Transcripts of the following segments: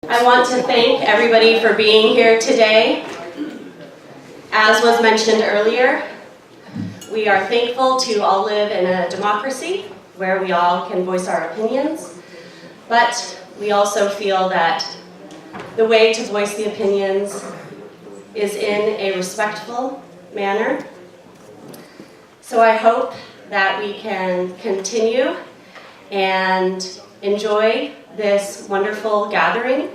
I want to thank everybody for being here today. As was mentioned earlier, we are thankful to all live in a democracy where we all can voice our opinions, but we also feel that the way to voice the opinions is in a respectful manner. So I hope that we can continue and enjoy this wonderful gathering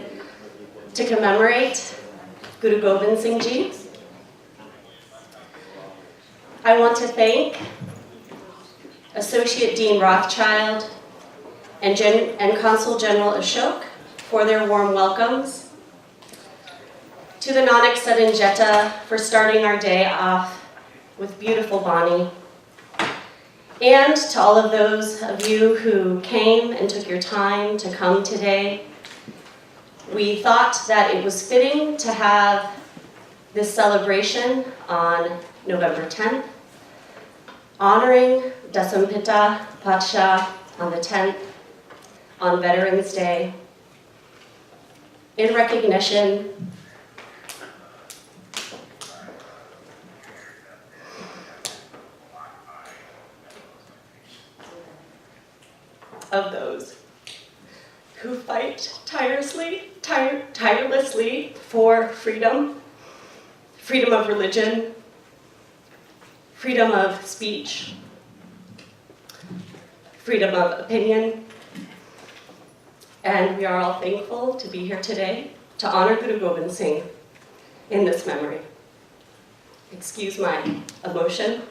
to commemorate Guru Gobind Singh Ji. I want to thank Associate Dean Rothschild and Consul General Ashok for their warm welcomes, to the Nanak Sadan Jetta for starting our day off with beautiful Bani, and to all of those of you who came and took your time to come today. We thought that it was fitting to have this celebration on November 10th, honoring Dasampita Patsha on the 10th, on Veterans Day, in recognition of those who fight tirelessly for freedom, freedom of religion, freedom of speech, freedom of opinion. And we are all thankful to be here today to honor Guru Gobind Singh in this memory. Excuse my emotion.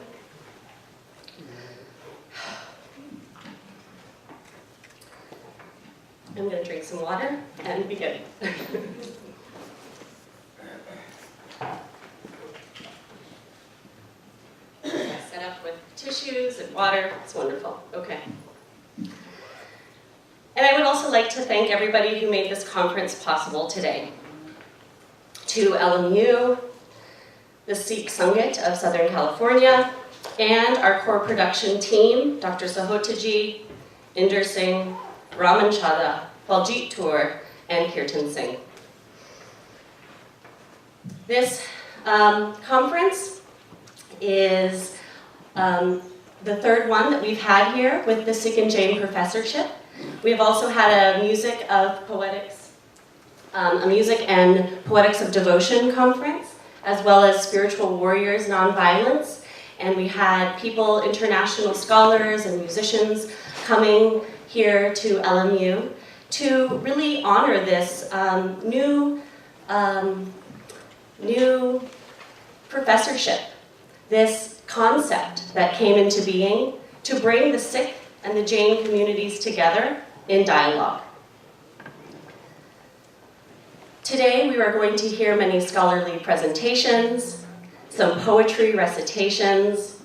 I'm going to drink some water and begin. Set up with tissues and water. It's wonderful. Okay. And I would also like to thank everybody who made this conference possible today. To LMU, the Sikh Sangat of Southern California, and our core production team, Dr. Sahotaji, Inder Singh, Raman Chada, Paljit Tour, and Kirtan Singh. This conference is the third one that we've had here with the Sikh and Jain Professorship. We've also had a music and poetics of devotion conference, as well as spiritual warriors, nonviolence, and we had people, international scholars and musicians coming here to LMU to really honor this new professorship, this concept that came into being to bring the Sikh and the Jain communities together in dialogue. Today we are going to hear many scholarly presentations, some poetry recitations,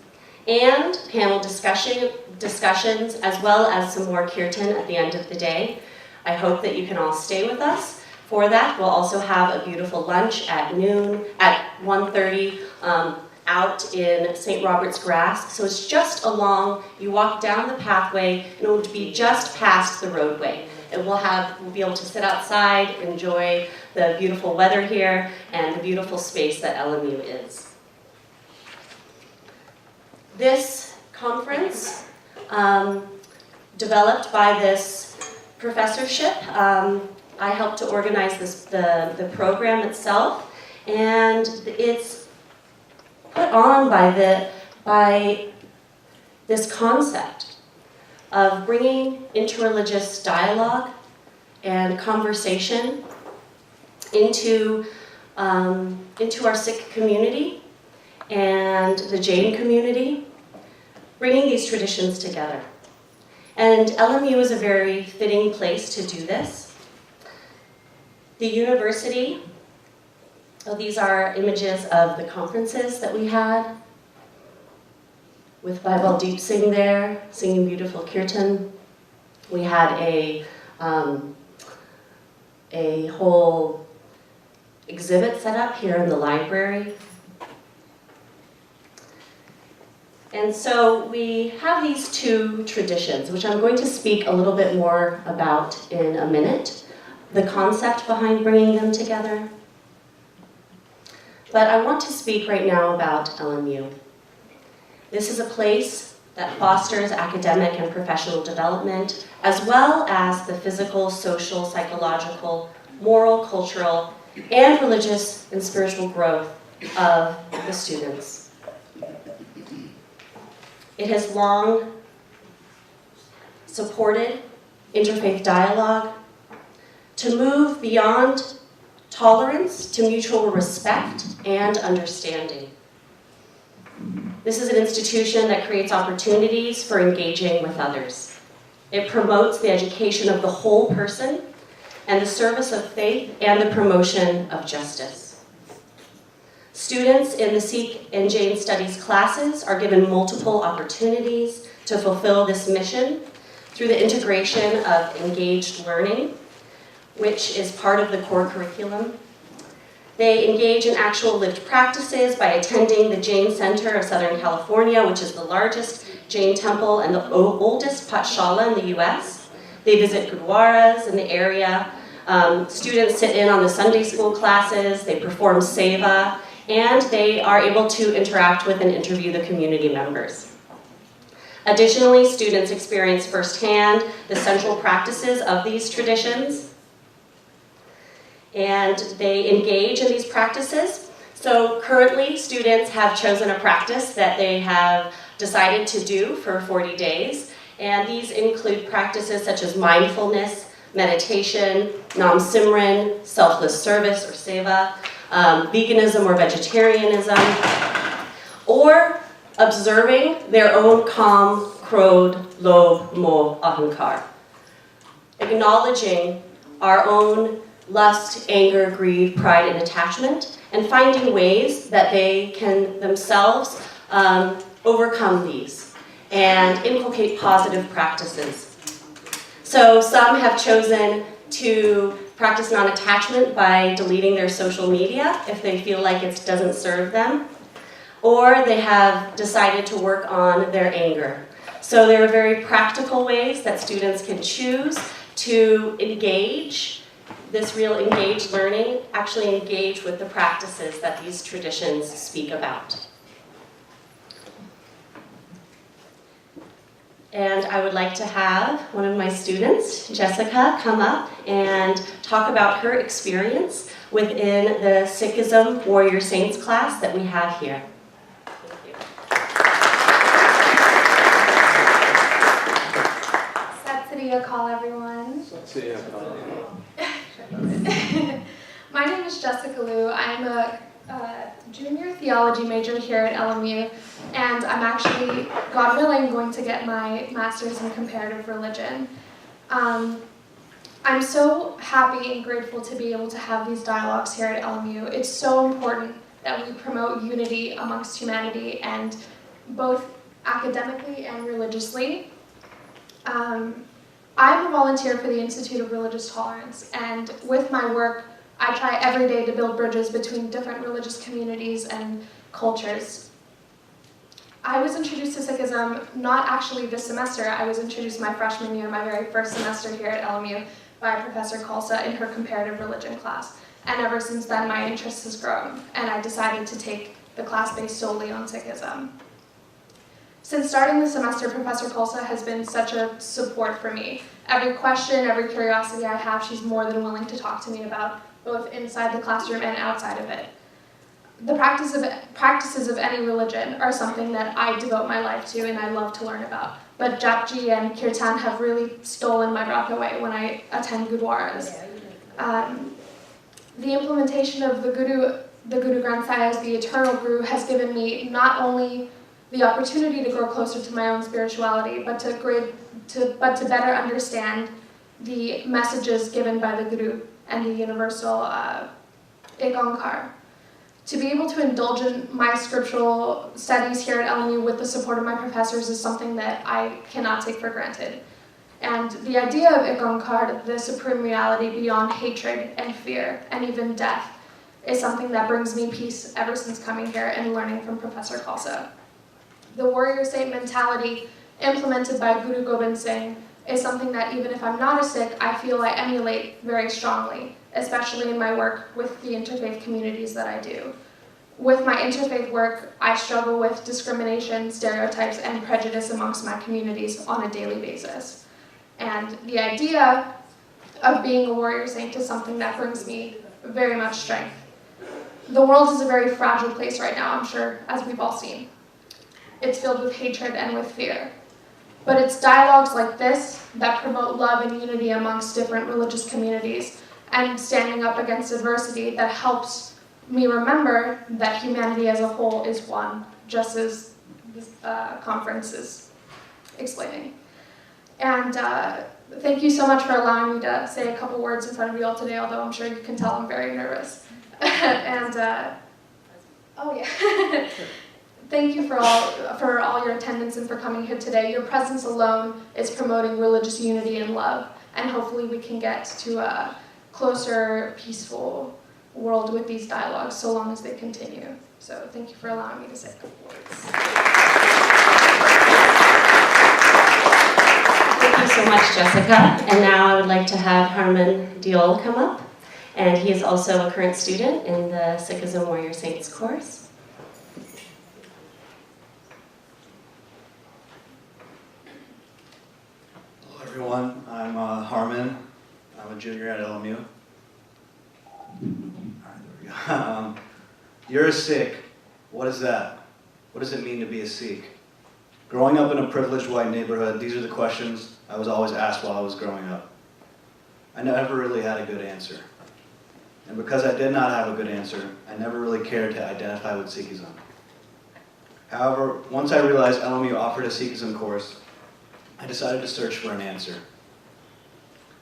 and panel discussions, as well as some more kirtan at the end of the day. I hope that you can all stay with us. For that, we'll also have a beautiful lunch at noon, at 1:30, out in St. Robert's Grass. So it's just along, you walk down the pathway, and it will be just past the roadway. And we'll be able to sit outside, enjoy the beautiful weather here, and the beautiful space that LMU is. This conference, developed by this professorship, I helped to organize the program itself, and it's put on by this concept of bringing interreligious dialogue and conversation into our Sikh community and the Jain community, bringing these traditions together. And LMU is a very fitting place to do this. The university, these are images of the conferences that we had, with Bhai Deep Singh there, singing beautiful kirtan. We had a whole exhibit set up here in the library. And so we have these two traditions, which I'm going to speak a little bit more about in a minute. the concept behind bringing them together. But I want to speak right now about LMU. This is a place that fosters academic and professional development, as well as the physical, social, psychological, moral, cultural, and religious and spiritual growth of the students. It has long supported interfaith dialogue to move beyond tolerance to mutual respect and understanding. This is an institution that creates opportunities for engaging with others. It promotes the education of the whole person and the service of faith and the promotion of justice. Students in the Sikh and Jain Studies classes are given multiple opportunities to fulfill this mission through the integration of engaged learning, which is part of the core curriculum. They engage in actual lived practices by attending the Jain Center of Southern California, which is the largest Jain temple and the oldest pathshala in the US. They visit gurdwaras in the area. Students sit in on the Sunday school classes, they perform seva, and they are able to interact with and interview the community members. Additionally, students experience firsthand the central practices of these traditions, and they engage in these practices. So currently, students have chosen a practice that they have decided to do for 40 days, and these include practices such as mindfulness, meditation, Nam Simran, selfless service or seva, veganism or vegetarianism, or observing their own calm, krodh, lobh, moh, ahankar, acknowledging our own lust, anger, greed, pride, and attachment, and finding ways that they can themselves overcome these and inculcate positive practices. So some have chosen to practice non-attachment by deleting their social media if they feel like it doesn't serve them, or they have decided to work on their anger. So there are very practical ways that students can choose to engage this real engaged learning, actually engage with the practices that these traditions speak about. And I would like to have one of my students, Jessica, come up and talk about her experience within the Sikhism Warrior Saints class that we have here. Thank you. Sat Sri Akal, everyone. Sat Sri Akal. My name is Jessica Liu. I'm a junior theology major here at LMU, and I'm actually, God willing, going to get my master's in comparative religion. I'm so happy and grateful to be able to have these dialogues here at LMU. It's so important that we promote unity amongst humanity, and both academically and religiously. I'm a volunteer for the Institute of Religious Tolerance, and with my work, I try every day to build bridges between different religious communities and cultures. I was introduced to Sikhism not actually this semester. I was introduced my freshman year, my very first semester here at LMU, by Professor Khalsa in her comparative religion class. And ever since then, my interest has grown, and I decided to take the class based solely on Sikhism. Since starting the semester, Professor Khalsa has been such a support for me. Every question, every curiosity I have, she's more than willing to talk to me about, both inside the classroom and outside of it. The practices of any religion are something that I devote my life to and I love to learn about. But Japji and Kirtan have really stolen my breath away when I attend gurdwaras. The implementation of the Guru Granth Sahib as the eternal Guru has given me not only the opportunity to grow closer to my own spirituality, but to better understand the messages given by the Guru and the universal Ek Onkar. To be able to indulge in my scriptural studies here at LMU with the support of my professors is something that I cannot take for granted. And the idea of Ek Onkar, the supreme reality beyond hatred and fear and even death, is something that brings me peace ever since coming here and learning from Professor Khalsa. The warrior saint mentality implemented by Guru Gobind Singh is something that even if I'm not a Sikh, I feel I emulate very strongly, especially in my work with the interfaith communities that I do. With my interfaith work, I struggle with discrimination, stereotypes, and prejudice amongst my communities on a daily basis. And the idea of being a warrior saint is something that brings me very much strength. The world is a very fragile place right now, I'm sure, as we've all seen. It's filled with hatred and with fear. But it's dialogues like this that promote love and unity amongst different religious communities and standing up against adversity that helps me remember that humanity as a whole is one, just as this conference is explaining. And thank you so much for allowing me to say a couple words in front of you all today, although I'm sure you can tell I'm very nervous. And, oh yeah. Thank you for all your attendance and for coming here today. Your presence alone is promoting religious unity and love, and hopefully we can get to a closer, peaceful world with these dialogues so long as they continue. So thank you for allowing me to say a couple words. Thank you so much, Jessica. And now I would like to have Harman Deol come up. And he is also a current student in the Sikhism Warrior Saints course. Hello everyone, I'm Harman. I'm a junior at LMU. Alright, there we go. You're a Sikh. What is that? What does it mean to be a Sikh? Growing up in a privileged white neighborhood, these are the questions I was always asked while I was growing up. I never really had a good answer. And because I did not have a good answer, I never really cared to identify with Sikhism. However, once I realized LMU offered a Sikhism course, I decided to search for an answer.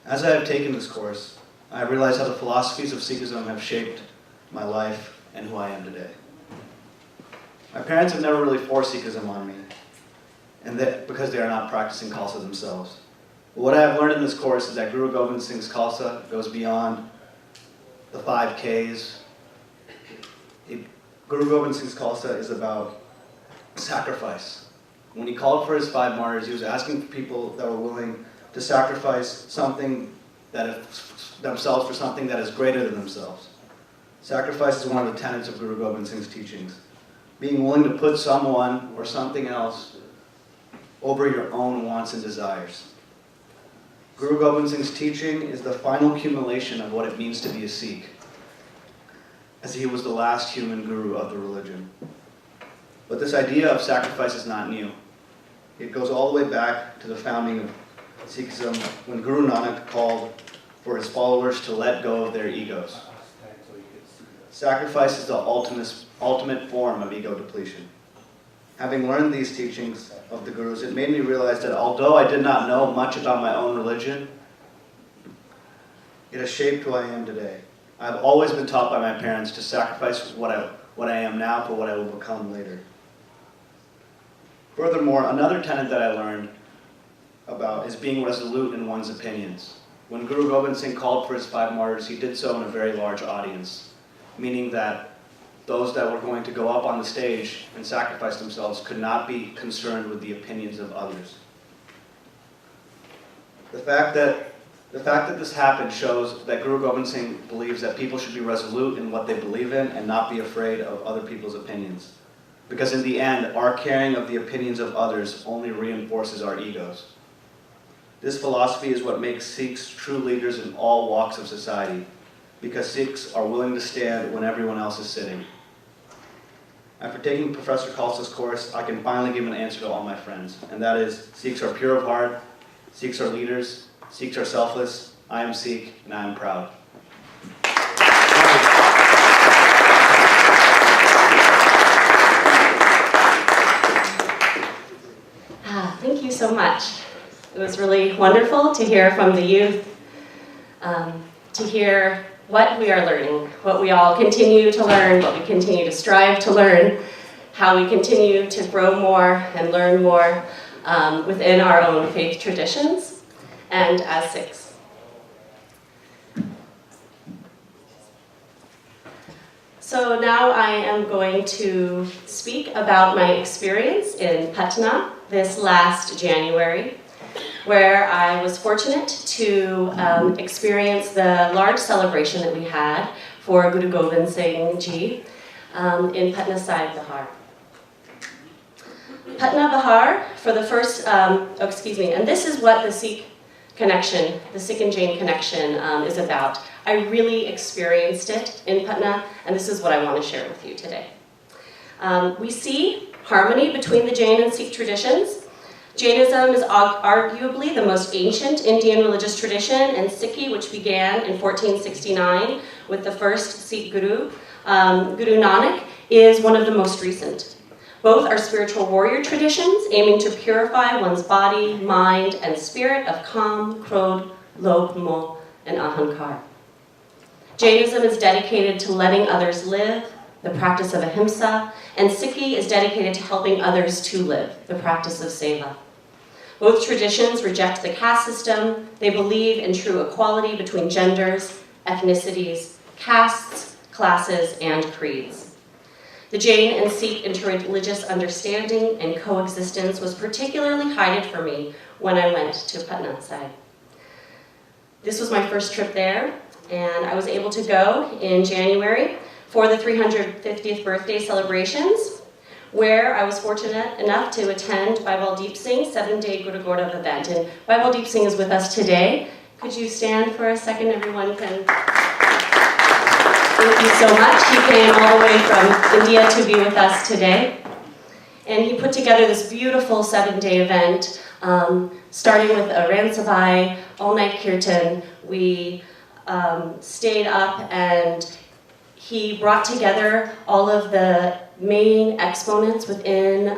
As I have taken this course, I have realized how the philosophies of Sikhism have shaped my life and who I am today. My parents have never really forced Sikhism on me, and that because they are not practicing Khalsa themselves. But what I have learned in this course is that Guru Gobind Singh's Khalsa goes beyond the 5 Ks. Guru Gobind Singh's Khalsa is about sacrifice. When he called for his 5 martyrs, he was asking for people that were willing to sacrifice something themselves for something that is greater than themselves. Sacrifice is one of the tenets of Guru Gobind Singh's teachings. Being willing to put someone or something else over your own wants and desires. Guru Gobind Singh's teaching is the final accumulation of what it means to be a Sikh, as he was the last human guru of the religion. But this idea of sacrifice is not new. It goes all the way back to the founding of Sikhism, when Guru Nanak called for his followers to let go of their egos. Sacrifice is the ultimate form of ego depletion. Having learned these teachings of the Gurus, it made me realize that although I did not know much about my own religion, it has shaped who I am today. I have always been taught by my parents to sacrifice what I am now for what I will become later. Furthermore, another tenet that I learned about is being resolute in one's opinions. When Guru Gobind Singh called for his 5 martyrs, he did so in a very large audience, meaning that those that were going to go up on the stage and sacrifice themselves could not be concerned with the opinions of others. The fact that this happened shows that Guru Gobind Singh believes that people should be resolute in what they believe in and not be afraid of other people's opinions. Because in the end, our caring of the opinions of others only reinforces our egos. This philosophy is what makes Sikhs true leaders in all walks of society, because Sikhs are willing to stand when everyone else is sitting. After taking Professor Khalsa's course, I can finally give an answer to all my friends, and that is, Sikhs are pure of heart, Sikhs are leaders, Sikhs are selfless, I am Sikh, and I am proud. Thank you so much. It was really wonderful to hear from the youth, to hear what we are learning, what we all continue to learn, what we continue to strive to learn, how we continue to grow more and learn more within our own faith traditions and as Sikhs. So now I am going to speak about my experience in Patna this last January. where I was fortunate to experience the large celebration that we had for Guru Gobind Singh Ji in Patna Sahib, Bihar. Patna, Bihar, for the first, and this is what the Sikh connection, the Sikh and Jain connection is about. I really experienced it in Patna, and this is what I want to share with you today. We see harmony between the Jain and Sikh traditions. Jainism is arguably the most ancient Indian religious tradition, and Sikhi, which began in 1469 with the first Sikh Guru, Guru Nanak, is one of the most recent. Both are spiritual warrior traditions aiming to purify one's body, mind, and spirit of kam, krodh, lobh, moh, and ahankar. Jainism is dedicated to letting others live, the practice of ahimsa, and Sikhi is dedicated to helping others to live, the practice of seva. Both traditions reject the caste system. They believe in true equality between genders, ethnicities, castes, classes, and creeds. The Jain and Sikh interreligious understanding and coexistence was particularly highlighted for me when I went to Patna Sahib. This was my first trip there, and I was able to go in January for the 350th birthday celebrations, where I was fortunate enough to attend Bhai Deep Singh's 7-day Guru Gaurav event. And Bhai Deep Singh is with us today. Could you stand for a second? Everyone can. Thank you so much. He came all the way from India to be with us today. And he put together this beautiful 7-day event, starting with a Ransavai, all-night kirtan. We stayed up and he brought together all of the main exponents within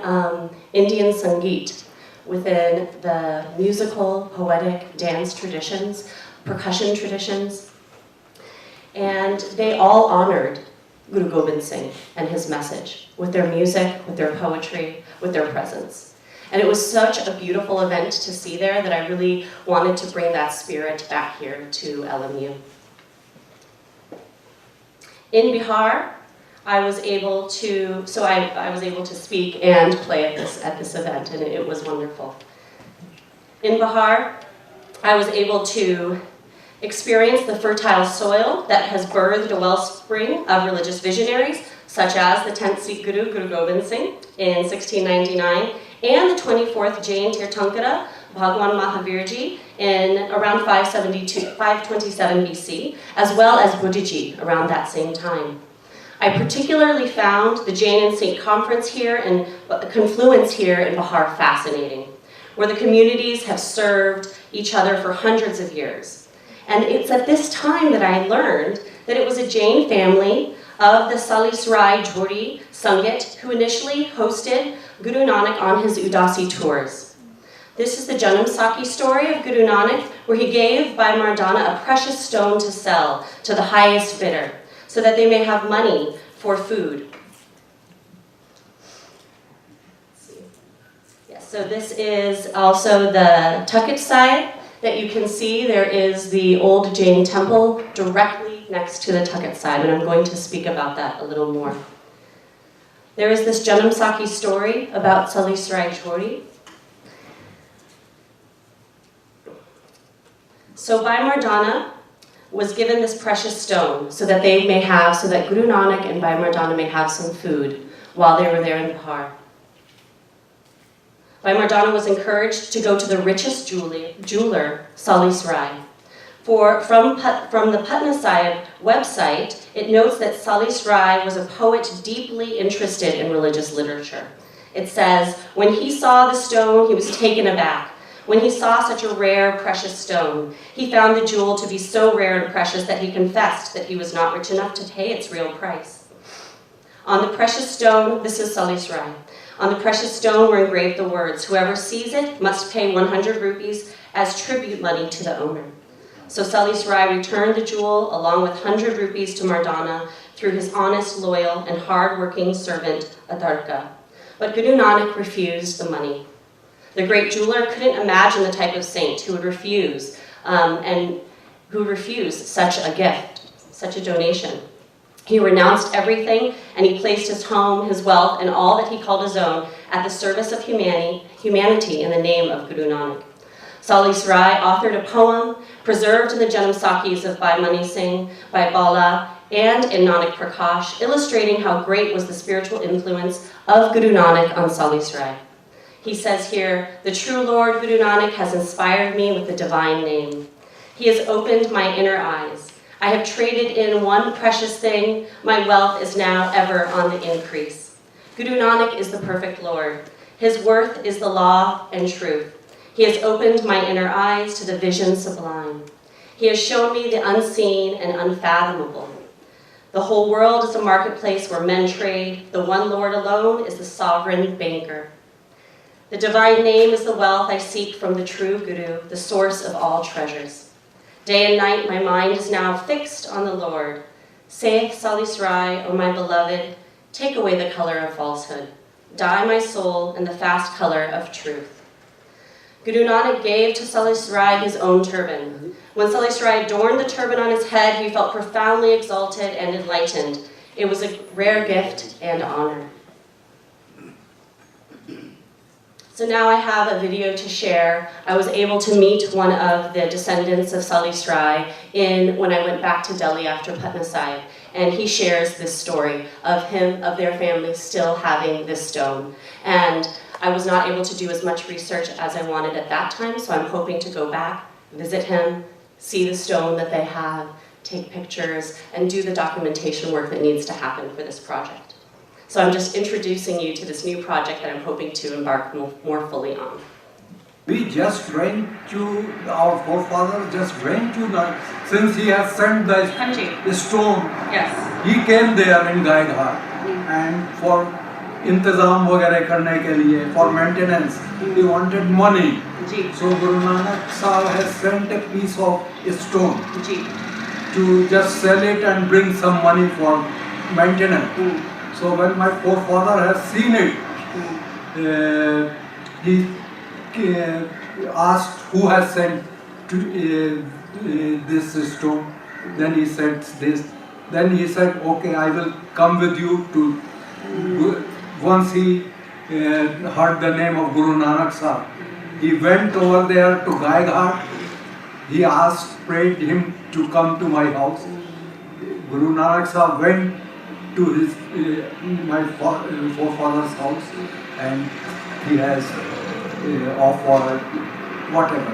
Indian sangat, within the musical, poetic, dance traditions, percussion traditions. And they all honored Guru Gobind Singh and his message with their music, with their poetry, with their presence. And it was such a beautiful event to see there that I really wanted to bring that spirit back here to LMU. In Bihar, I was able to speak and play at this event, and it was wonderful. In Bihar, I was able to experience the fertile soil that has birthed a wellspring of religious visionaries, such as the 10th Sikh Guru, Guru Gobind Singh, in 1699, and the 24th Jain Tirthankara, Bhagwan Mahavirji, in around 527 BC, as well as Buddhiji around that same time. I particularly found the Jain and Sikh conference here and the confluence here in Bihar fascinating, where the communities have served each other for hundreds of years. And it's at this time that I learned that it was a Jain family of the Salis Rai Johri sangat who initially hosted Guru Nanak on his Udasi tours. This is the Janamsakhis story of Guru Nanak, where he gave Bhai Mardana a precious stone to sell to the highest bidder, so that they may have money for food. Yes, so this is also the Takht side that you can see. There is the old Jain temple directly next to the Takht side, and I'm going to speak about that a little more. There is this Janamsakhis story about Salis Rai Johri. So Bhai Mardana was given this precious stone so that Guru Nanak and Bhai Mardana may have some food while they were there in Bihar. Bhai Mardana was encouraged to go to the richest jeweler, Salis Rai. From the Patna Sahib website, it notes that Salis Rai was a poet deeply interested in religious literature. It says, when he saw the stone, he was taken aback. When he saw such a rare, precious stone, he found the jewel to be so rare and precious that he confessed that he was not rich enough to pay its real price. On the precious stone, this is Salis Rai. On the precious stone were engraved the words, whoever sees it must pay 100 rupees as tribute money to the owner. So Salis Rai returned the jewel along with 100 rupees to Mardana through his honest, loyal, and hard-working servant, Adarka. But Guru Nanak refused the money. The great jeweler couldn't imagine the type of saint who would refuse such a gift, such a donation. He renounced everything, and he placed his home, his wealth, and all that he called his own at the service of humanity in the name of Guru Nanak. Salis Rai authored a poem preserved in the Janamsakhis of Bhai Singh, by Bala, and in Nanak Prakash, illustrating how great was the spiritual influence of Guru Nanak on Salis Rai. He says here, "The true Lord Guru Nanak has inspired me with the divine name. He has opened my inner eyes. I have traded in one precious thing. My wealth is now ever on the increase. Guru Nanak is the perfect Lord. His worth is the law and truth. He has opened my inner eyes to the vision sublime. He has shown me the unseen and unfathomable. The whole world is a marketplace where men trade. The one Lord alone is the sovereign banker. The divine name is the wealth I seek from the true Guru, the source of all treasures. Day and night my mind is now fixed on the Lord. Saith Salis Rai, O my beloved, take away the color of falsehood. Dye my soul in the fast color of truth." Guru Nanak gave to Salis Rai his own turban. When Salis Rai adorned the turban on his head, he felt profoundly exalted and enlightened. It was a rare gift and honor. So now I have a video to share. I was able to meet one of the descendants of Salis Rai when I went back to Delhi after Patna Sahib, and he shares this story of their family still having this stone. And I was not able to do as much research as I wanted at that time, so I'm hoping to go back, visit him, see the stone that they have, take pictures, and do the documentation work that needs to happen for this project. So I'm just introducing you to this new project that I'm hoping to embark more fully on. We just went to, our forefathers just went to that, since he has sent the stone, Yes. he came there in Gaidhar, and for intizam वगैरह करने के लिए, for maintenance, he wanted money. So Guru Nanak Sahib has sent a piece of stone to just sell it and bring some money for maintenance. So when my forefather has seen it, he asked who has sent this stone. Then he said this. Then he said, okay, I will come with you to. Once he heard the name of Guru Nanak Sahib, he went over there to Gaidhar. He asked, prayed him to come to my house. Guru Nanak Sahib went to my forefather's house, and he has offered whatever.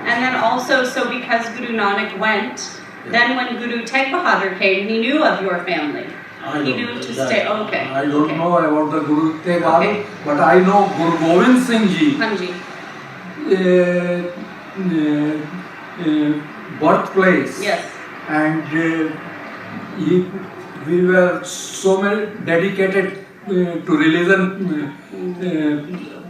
And then also, so because Guru Nanak went, then when Guru Tegh Bahadur came, he knew of your family. He knew to stay. Okay. I don't know about the Guru Tegh Bahadur, but I know Guru Gobind Singh ji. Birthplace. Yes. And we were so many dedicated to religion,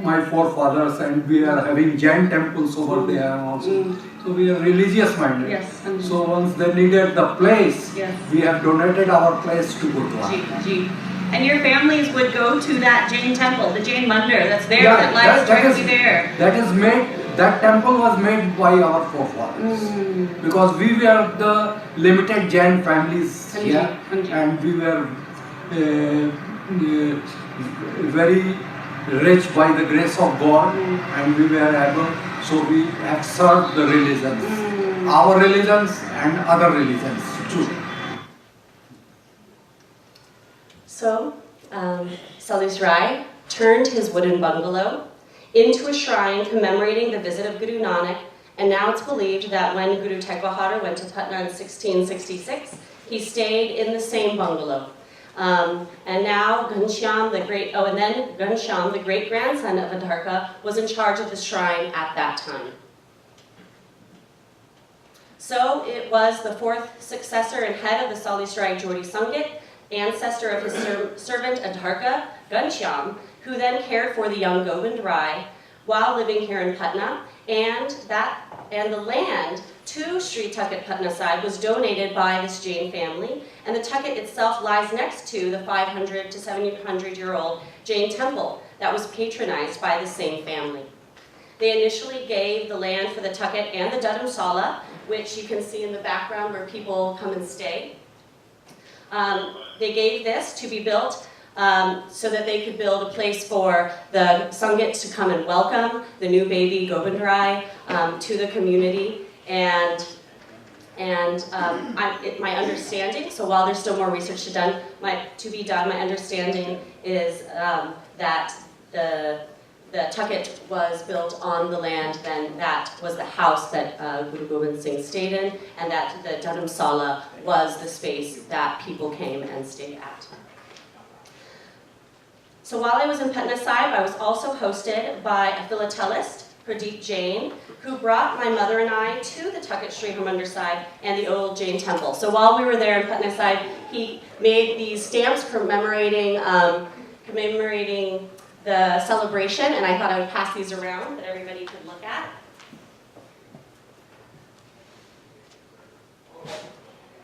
my forefathers, and we are having Jain temples over there also. So we are religious minded. Yes. So once they needed the place, we have donated our place to Gurdwara. And your families would go to that Jain temple, the Jain Mandir that's there, that lies directly there. That temple was made by our forefathers. Because we were the limited Jain families here, and we were very rich by the grace of God, and we were able, so we have served the religions, our religions and other religions too. So, Salis Rai turned his wooden bungalow into a shrine commemorating the visit of Guru Nanak, and now it's believed that when Guru Tegh Bahadur went to Patna in 1666, he stayed in the same bungalow. And now Ghanshyam, the great-grandson of Adharka, was in charge of the shrine at that time. So it was the fourth successor and head of the Salis Rai Johri Sangat, ancestor of his servant Adharka, Ghanshyam, who then cared for the young Gobind Rai while living here in Patna, and the land to Sri Takht Patna Sahib was donated by this Jain family, and the Takht itself lies next to the 500 to 700-year-old Jain temple that was patronized by the same family. They initially gave the land for the Takht and the Dharamsala, which you can see in the background where people come and stay. They gave this to be built so that they could build a place for the sangat to come and welcome the new baby Gobind Rai to the community. And my understanding, so while there's still more research to be done, my understanding is that the tucket was built on the land, then that was the house that Guru Gobind Singh stayed in, and that the Janamsala was the space that people came and stayed at. So while I was in Patna Sahib, I was also hosted by a philatelist, Pradeep Jain, who brought my mother and I to the Takht Harimandir Sahib and the old Jain temple. So while we were there in Patna Sahib, he made these stamps commemorating the celebration, and I thought I would pass these around that everybody could look at.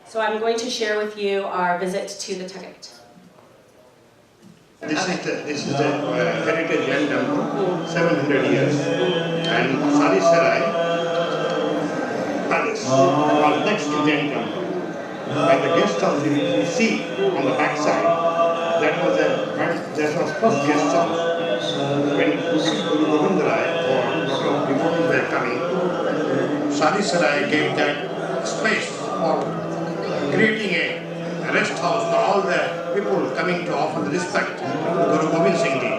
So I'm going to share with you our visit to the Takht. This is the heritage Jain temple, 700 years, and Salis Rai palace was next to Jain temple. And the guest house you see on the back side, that was first guest house. When Guru Gobind Rai or Dr. Gobind were coming, Salis Rai gave that space for creating a rest house for all the people coming to offer the respect to Guru Gobind Singh Ji.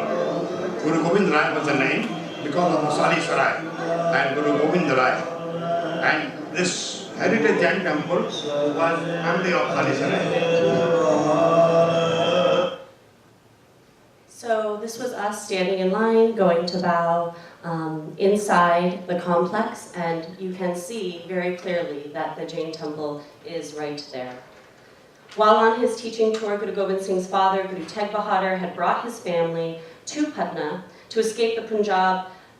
Guru Gobind Rai was the name because of the Salis Rai and Guru Gobind Rai. And this heritage Jain temple was family of Salis Rai. So this was us standing in line, going to bow inside the complex, and you can see very clearly that the Jain temple is right there. While on his teaching tour, Guru Gobind Singh's father, Guru Tegh Bahadur, had brought his family to Patna to escape the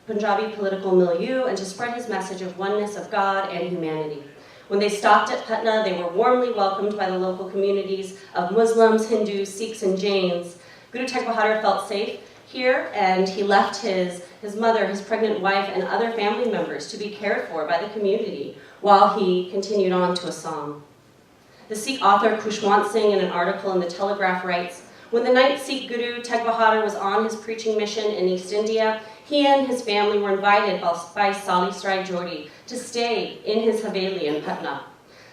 Punjabi political milieu and to spread his message of oneness of God and humanity. When they stopped at Patna, they were warmly welcomed by the local communities of Muslims, Hindus, Sikhs, and Jains. Guru Tegh Bahadur felt safe here, and he left his mother, his pregnant wife, and other family members to be cared for by the community while he continued on to Assam. The Sikh author Khushwant Singh, in an article in the Telegraph, writes, "When the ninth Sikh Guru Tegh Bahadur was on his preaching mission in East India, he and his family were invited by Salis Rai Johri to stay in his Haveli in Patna.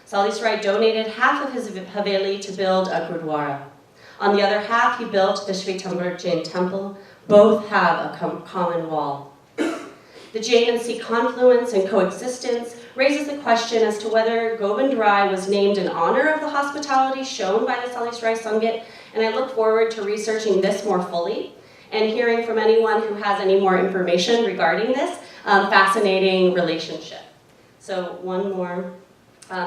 Salis Rai donated half of his Haveli to build a Gurdwara. On the other half, he built the Sri Takht Jain Temple. Both have a common wall. The Jain and Sikh confluence and coexistence raises the question as to whether Gobind Rai was named in honor of the hospitality shown by the Salis Rai Sangat, and I look forward to researching this more fully and hearing from anyone who has any more information regarding this fascinating relationship." So one more.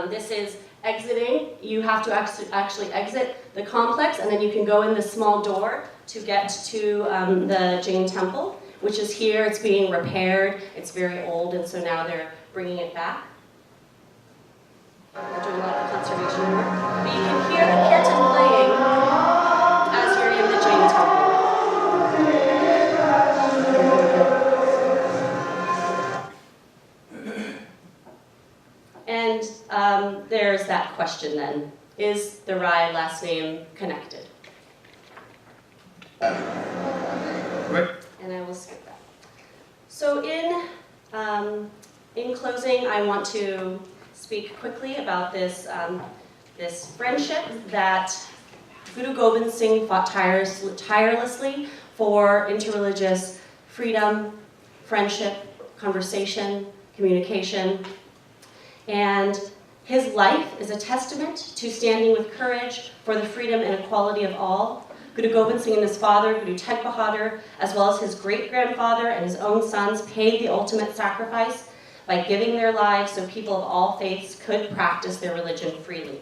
This is exiting. You have to actually exit the complex, and then you can go in this small door to get to the Jain temple, which is here. It's being repaired. It's very old, and so now they're bringing it back. They're doing a lot of conservation work. But you can hear the kirtan playing as you're in the Jain temple. And there's that question then. Is the Rai last name connected? And I will skip that. So in closing, I want to speak quickly about this friendship that Guru Gobind Singh fought tirelessly for interreligious freedom, friendship, conversation, communication. And his life is a testament to standing with courage for the freedom and equality of all. Guru Gobind Singh and his father, Guru Tegh Bahadur, as well as his great-grandfather and his own sons, paid the ultimate sacrifice by giving their lives so people of all faiths could practice their religion freely.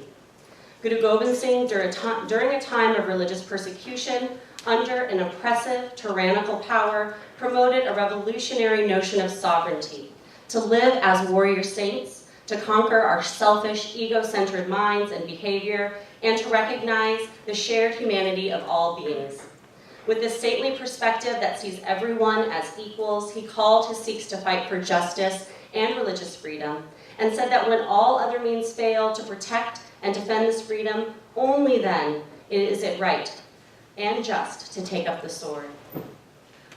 Guru Gobind Singh, during a time of religious persecution, under an oppressive, tyrannical power, promoted a revolutionary notion of sovereignty, to live as warrior saints, to conquer our selfish, ego-centered minds and behavior, and to recognize the shared humanity of all beings. With this saintly perspective that sees everyone as equals, he called his Sikhs to fight for justice and religious freedom, and said that when all other means fail to protect and defend this freedom, only then is it right. and just to take up the sword.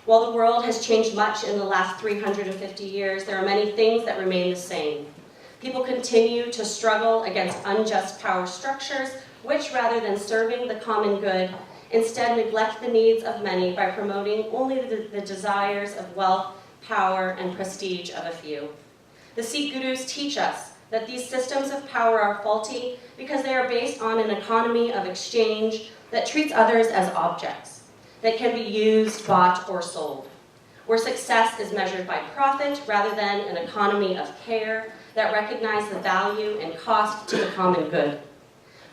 While the world has changed much in the last 350 years, there are many things that remain the same. People continue to struggle against unjust power structures, which, rather than serving the common good, instead neglect the needs of many by promoting only the desires of wealth, power, and prestige of a few. The Sikh gurus teach us that these systems of power are faulty because they are based on an economy of exchange that treats others as objects that can be used, bought, or sold, where success is measured by profit rather than an economy of care that recognize the value and cost to the common good,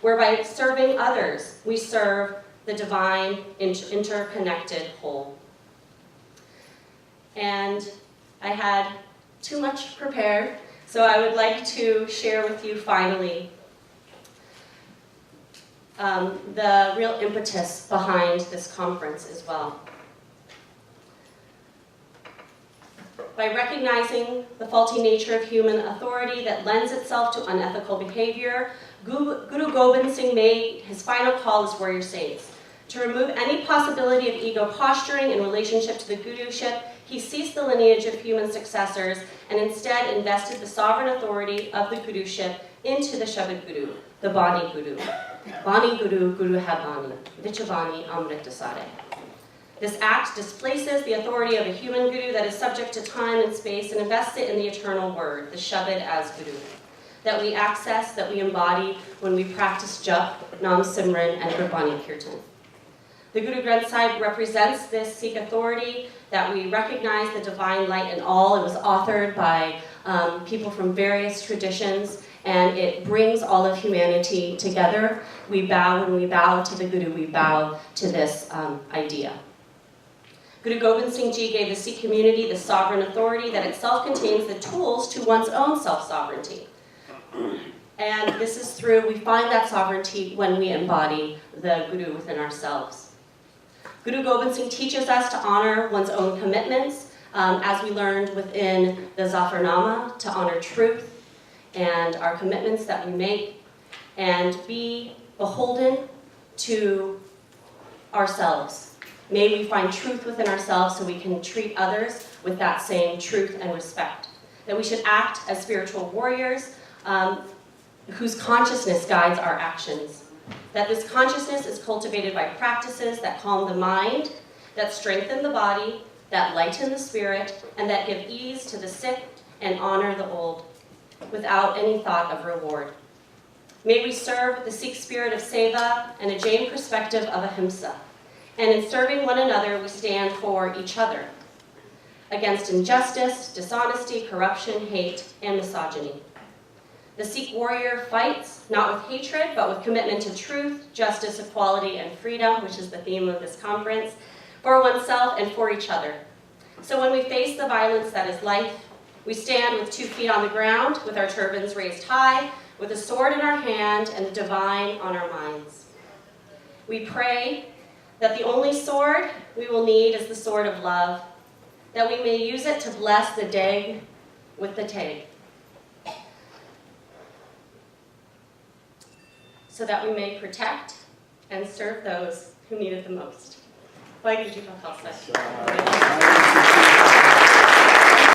where by serving others, we serve the divine, interconnected whole. And I had too much prepared, so I would like to share with you finally the real impetus behind this conference as well. By recognizing the faulty nature of human authority that lends itself to unethical behavior, Guru Gobind Singh made his final call as warrior saints. To remove any possibility of ego posturing in relationship to the guruship, he ceased the lineage of human successors and instead invested the sovereign authority of the guruship into the Shabad Guru, the Bani Guru. Bani Guru, Guru hai Bani, Vichabani Amrit Dasare. This act displaces the authority of a human guru that is subject to time and space and invests it in the eternal word, the Shabad as Guru, that we access, that we embody when we practice Jap, Nam Simran, and Gurbani Kirtan. The Guru Granth Sahib represents this Sikh authority, that we recognize the divine light in all. It was authored by people from various traditions, and it brings all of humanity together. We bow, when we bow to the Guru, we bow to this idea. Guru Gobind Singh Ji gave the Sikh community the sovereign authority that itself contains the tools to one's own self-sovereignty. And this is through, we find that sovereignty when we embody the Guru within ourselves. Guru Gobind Singh teaches us to honor one's own commitments, as we learned within the Zafarnama, to honor truth and our commitments that we make, and be beholden to ourselves. May we find truth within ourselves so we can treat others with that same truth and respect. That we should act as spiritual warriors whose consciousness guides our actions. That this consciousness is cultivated by practices that calm the mind, that strengthen the body, that lighten the spirit, and that give ease to the sick and honor the old, without any thought of reward. May we serve the Sikh spirit of Seva and a Jain perspective of Ahimsa. And in serving one another, we stand for each other, against injustice, dishonesty, corruption, hate, and misogyny. The Sikh warrior fights, not with hatred, but with commitment to truth, justice, equality, and freedom, which is the theme of this conference, for oneself and for each other. So when we face the violence that is life, we stand with 2 feet on the ground, with our turbans raised high, with a sword in our hand and the divine on our minds. We pray that the only sword we will need is the sword of love, that we may use it to bless the Deg with the Teg, so that we may protect and serve those who need it the most. Gobind Rai.